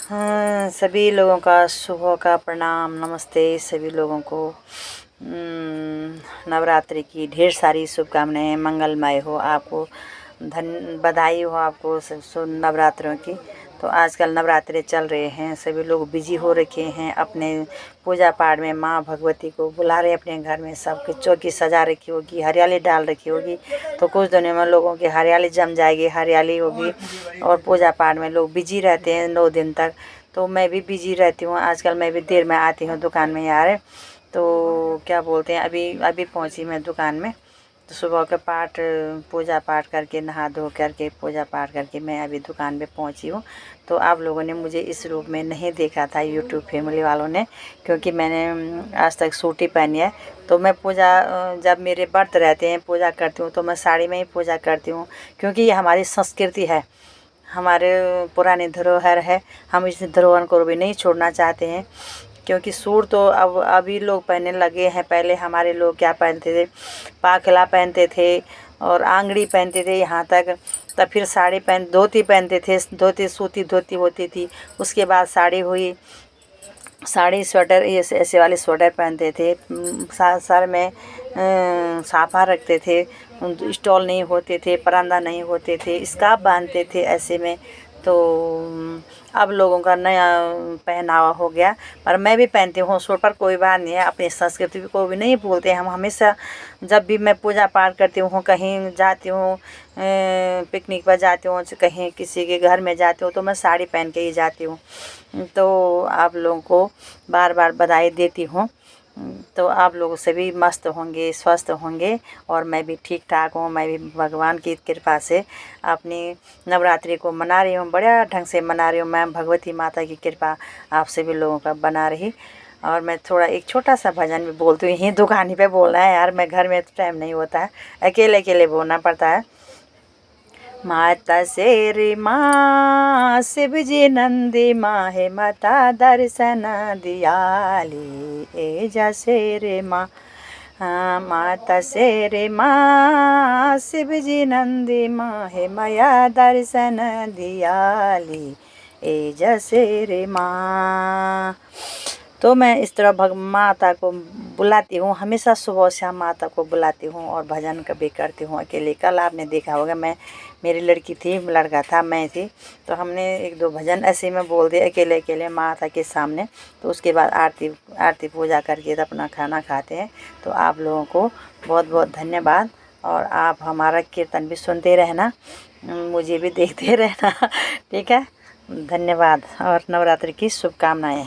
हाँ, सभी लोगों का सुबह का प्रणाम, नमस्ते सभी लोगों को। नवरात्रि की ढेर सारी शुभकामनाएं, मंगलमय हो आपको, बधाई हो आपको नवरात्रों की। तो आजकल नवरात्रे चल रहे हैं, सभी लोग बिजी हो रखे हैं अपने पूजा पाठ में। माँ भगवती को बुला रहे अपने घर में, सबकी चौकी सजा रखी होगी, हरियाली डाल रखी होगी। तो कुछ दिनों में लोगों की हरियाली जम जाएगी, हरियाली होगी और पूजा पाठ में लोग बिजी रहते हैं 9 दिन तक। तो मैं भी बिजी रहती हूँ आजकल, मैं भी देर में आती हूँ दुकान में यार। तो क्या बोलते हैं, अभी अभी पहुँची मैं दुकान में। तो सुबह का पाठ पूजा पाठ करके, नहा धो करके, पूजा पाठ करके मैं अभी दुकान पे पहुंची हूँ। तो आप लोगों ने मुझे इस रूप में नहीं देखा था, यूट्यूब फैमिली वालों ने, क्योंकि मैंने आज तक सूट ही पहनी है। तो मैं पूजा, जब मेरे व्रत रहते हैं, पूजा करती हूँ तो मैं साड़ी में ही पूजा करती हूँ, क्योंकि ये हमारी संस्कृति है, हमारे पुरानी धरोहर है। हम इस धरोहर को भी नहीं छोड़ना चाहते हैं, क्योंकि सूट तो अब अभी लोग पहनने लगे हैं। पहले हमारे लोग क्या पहनते थे, पाखला पहनते थे और आंगड़ी पहनते थे यहाँ तक। तब फिर साड़ी धोती पहनते थे, धोती सूती धोती होती थी। उसके बाद साड़ी हुई, साड़ी स्वेटर, ये ऐसे वाले स्वेटर पहनते थे। सर में साफा रखते थे, स्टॉल नहीं होते थे, परांदा नहीं होते थे, स्कार्फ बांधते थे ऐसे में। तो अब लोगों का नया पहनावा हो गया, पर मैं भी पहनती हूँ सूट, पर कोई बात नहीं है, अपनी संस्कृति को भी नहीं भूलते हम हमेशा। जब भी मैं पूजा पाठ करती हूँ, कहीं जाती हूँ, पिकनिक पर जाती हूँ, कहीं किसी के घर में जाती हूँ, तो मैं साड़ी पहन के ही जाती हूँ। तो आप लोगों को बार बार बधाई देती हूँ। तो आप लोग सभी मस्त होंगे, स्वस्थ होंगे, और मैं भी ठीक ठाक हूँ। मैं भी भगवान की कृपा से अपनी नवरात्रि को मना रही हूँ, बढ़िया ढंग से मना रही हूँ। मैं भगवती माता की कृपा आप सभी लोगों का बना रही। और मैं थोड़ा एक छोटा सा भजन भी बोलती हूँ, यहीं दुकान पे बोलना है यार, मैं घर में टाइम नहीं होता है, अकेले अकेले बोलना पड़ता है। माता शेरी माँ शिव जी नंदी माँ है, माता दर्शन दियाली ए जा शेरे माँ। हाँ, माता शेरे माँ शिव जी नंदी माँ है, माया दर्शन दियाली ए जा शेरे माँ। तो मैं इस तरह माता को बुलाती हूँ, हमेशा सुबह शाम माता को बुलाती हूँ और भजन कभी करती हूँ अकेले। कल आपने देखा होगा, मैं, मेरी लड़की थी, लड़का था, मैं थी, तो हमने 1-2 भजन ऐसे में बोल दिए अकेले अकेले माता के सामने। तो उसके बाद आरती पूजा करके तो अपना खाना खाते हैं। तो आप लोगों को बहुत बहुत धन्यवाद, और आप हमारा कीर्तन भी सुनते रहना, मुझे भी देखते रहना, ठीक है। धन्यवाद और नवरात्रि की शुभकामनाएँ।